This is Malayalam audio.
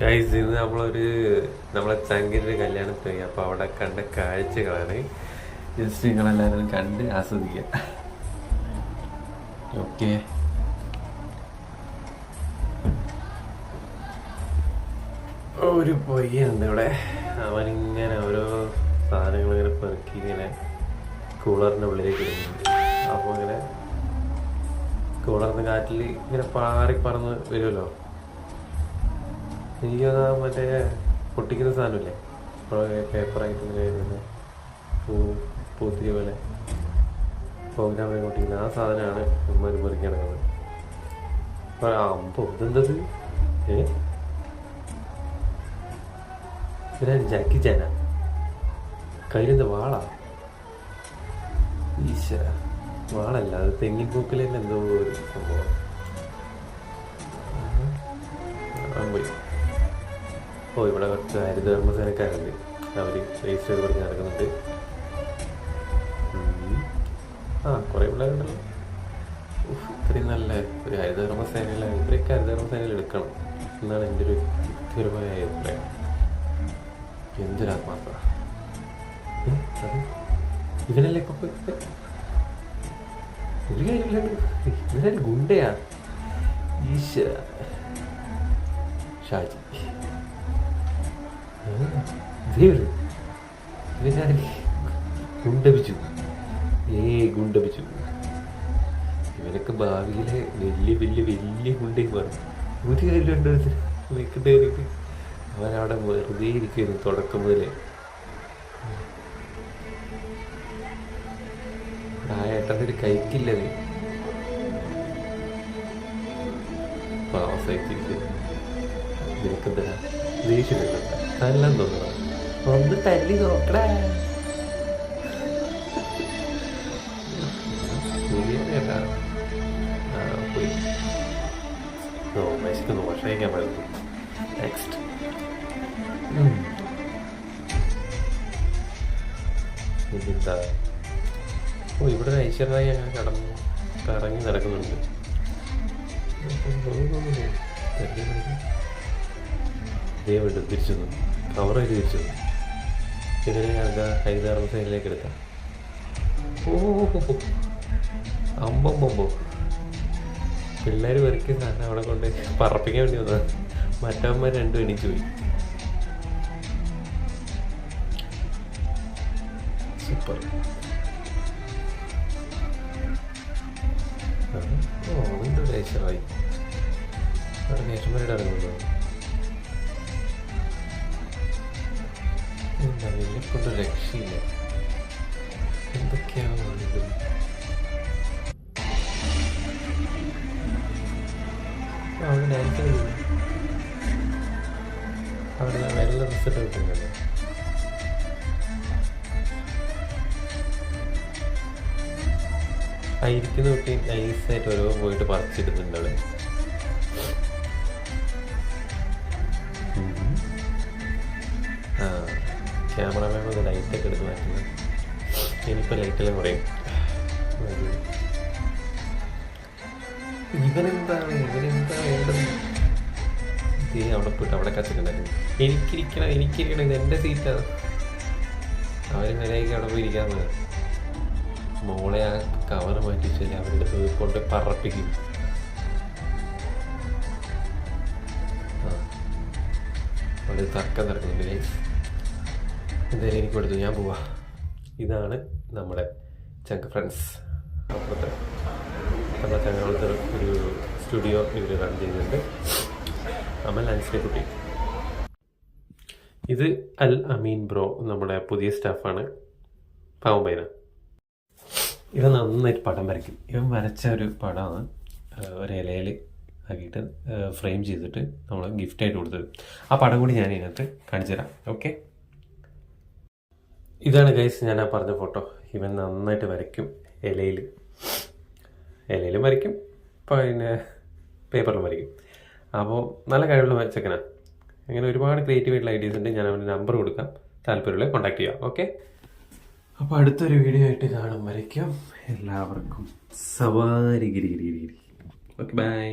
ഗൈസ് ഇന്ന് നമ്മളെ ചങ്കിൻ്റെ കല്യാണത്തിന് പോയി. അപ്പോൾ അവിടെ കണ്ട കാഴ്ചകളാണ് ജസ്റ്റ് നിങ്ങളെല്ലാവരും കണ്ട് ആസ്വദിക്കുക. ഓക്കെ, ഒരു പയ്യുണ്ട് ഇവിടെ. അവനിങ്ങനെ ഓരോ സാധനങ്ങൾ ഇങ്ങനെ പെറുക്കി ഇങ്ങനെ കൂളറിൻ്റെ ഉള്ളിലേക്ക് ഇടുന്നുണ്ട്. അപ്പോൾ ഇങ്ങനെ കൂളറിൻ്റെ കാറ്റിൽ ഇങ്ങനെ പാറി പറന്ന് വരുമല്ലോ. എനിക്കത് മറ്റേ പൊട്ടിക്കുന്ന സാധനമില്ലേ, പേപ്പറായിട്ട് ഇങ്ങനെ വരുന്നത്, പൂത്തിരി പോലെ പ്രോഗ്രാമിനെ പൊട്ടിക്കുന്നത്, ആ സാധനമാണ് ഉമ്മാർ പെറുക്കി നടക്കുന്നത്. അപ്പോൾ ഇതെന്തത്? ജാക്കി ചാന കയ്യിലെന്താ വാളാ? ഈശ്വര, വാളല്ല, അത് തെങ്ങിൻ പൂക്കിൽ തന്നെ എന്തോ ഒരു സംഭവം. പോയി. ഓ, ഇവിടെ കുറച്ച് ഹരിതകർമ്മസേനക്കാരുണ്ട്. അവർ രജിസ്റ്റർ പറഞ്ഞ് നടക്കുന്നുണ്ട്. കുറേ പിള്ളേരുണ്ടല്ലോ. ഇത്രയും നല്ല ഒരു ഹരിതകർമ്മസേനയിലെ ഇവരൊക്കെ ഹരിതകർമ്മസേനയിൽ എടുക്കണം എന്നാണ് എൻ്റെ ഒരു വ്യക്തിപരമായ അഭിപ്രായം. എന്തൊരാത്മാർത്ഥ! അത് ഇവനല്ലേ ഇപ്പൊ ഒരു കാര്യമില്ലാണ്ട് ഇവനൊരു ഗുണ്ടയാ. ഈശ്വര, ഷാജി ഇവനാണ് ഗുണ്ടപിച്ചു. ഗുണ്ടപിച്ചു. ഇവനൊക്കെ ഭാവിയിലെ വലിയ വലിയ വലിയ ഗുണ്ടയും മാറും. ഒരു കാര്യമുണ്ടോ നിൽക്കേണ്ടി? അവനവിടെ വെറുതെ ഇരിക്കുന്നു തുടക്കം മുതലേ. ആ ഏട്ടൻ്റെ ഒരു കൈക്കില്ലത് പാവസായിട്ടിരിക്കുന്നു. നിനക്കെന്താ ദേഷ്യമില്ല? തല്ലാൻ തോന്നണ? ഒന്ന് തല്ലി നോക്കടാ. ഏട്ടാ പോയി മേശക്ക് ദോശ കഴിക്കാൻ പാടില്ല. നെക്സ്റ്റ് എന്താ? ഓ, ഇവിടെ ഐശ്വര്യായി അങ്ങനെ കറങ്ങി നടക്കുന്നുണ്ട്. ദൈവമുണ്ട്, തിരിച്ചു വന്നു. കവറായിട്ട് തിരിച്ചു വന്നു. ഇതിനെ ഹരിതകർമ്മസേനയിലേക്ക് എടുക്കാം. ഓ, അമ്പമ്പോ പിള്ളേർ വെറുക്കിയ സാധനം അവിടെ കൊണ്ട് പറപ്പിക്കാൻ വേണ്ടി വന്നതാണ്. മറ്റവന്മാർ രണ്ടും എണീച്ചു പോയി. സൂപ്പർ. ഓ, അതുകൊണ്ട് ദേശമായി അവിടെ നേഷന്മാരുടെ ഇറങ്ങുന്നു. എന്താ എന്നെ കൊണ്ട് രക്ഷയില്ല. എന്തൊക്കെയാണ് ഇത്? അവിടെ ഡാൻസ് കളിക്കുന്നു. അവിടെ വെള്ള റിസൾട്ട് കിട്ടുന്നല്ലോ. ഇരിക്കുന്ന കുട്ടി നൈസായിട്ട് ഓരോ പോയിട്ട് പറിച്ചിടുന്നുണ്ട് അവിടെ. ക്യാമറമാൻ വന്ന് ലൈറ്റൊക്കെ എടുത്ത് മാറ്റുന്നത്. ഇനിയിപ്പോൾ ലൈറ്റെല്ലാം കുറയും. ഇവനെന്താണ് വേണ്ടത്? അവിടെ പോയിട്ട് അവിടെ കച്ചിട്ടുണ്ടായിരുന്നു. എനിക്കിരിക്കണം, ഇത് എൻ്റെ സീറ്റാണ്. അവർ നിലയ്ക്ക് അവിടെ പോയി ഇരിക്കാമെന്ന്. മോളെ ആ കവർ മാറ്റിച്ചല്ലേ അവരുടെ കൊണ്ട് പറപ്പിക്കും. അവിടെ തർക്കം നടക്കുന്നുണ്ട്. എന്തായാലും എനിക്ക് കൊടുത്തു, ഞാൻ പോവാ. ഇതാണ് നമ്മുടെ ചങ്ക് ഫ്രണ്ട്സ്. അപ്പുറത്തെ നമ്മുടെ ചങ്ങാളത്തെ ഒരു സ്റ്റുഡിയോ ഇവർ റൺ ചെയ്യുന്നുണ്ട്. അമൽ അൻസിനെ കുട്ടി. ഇത് അൽ അമീൻ ബ്രോ, നമ്മുടെ പുതിയ സ്റ്റാഫാണ്. പാവം പയ്യന. ഇവൻ നന്നായിട്ട് പടം വരയ്ക്കും. ഇവൻ വരച്ച ഒരു പടമാണ് ഒരു ഇലയിൽ ആക്കിയിട്ട് ഫ്രെയിം ചെയ്തിട്ട് നമ്മൾ ഗിഫ്റ്റായിട്ട് കൊടുത്തത്. ആ പടം കൂടി ഞാൻ ഇതിനകത്ത് കാണിച്ചു തരാം. ഓക്കെ, ഇതാണ് ഗൈസ് ഞാൻ ആ പറഞ്ഞ ഫോട്ടോ. ഇവൻ നന്നായിട്ട് വരയ്ക്കും. ഇലയിലും വരയ്ക്കും, പിന്നെ പേപ്പറിലും വരയ്ക്കും. അപ്പോൾ നല്ല കഴിവുള്ള ചെക്കനാണ്. അങ്ങനെ ഒരുപാട് ക്രിയേറ്റീവ് ആയിട്ടുള്ള ഐഡിയാസ് ഉണ്ട്. ഞാൻ അവൻ്റെ നമ്പർ കൊടുക്കാം, താല്പര്യമുള്ള കോൺടാക്ട് ചെയ്യാം. ഓക്കെ, അപ്പോൾ അടുത്തൊരു വീഡിയോ ആയിട്ട് കാണും വരയ്ക്കും. എല്ലാവർക്കും സവാരി ഗിരി. Okay, by.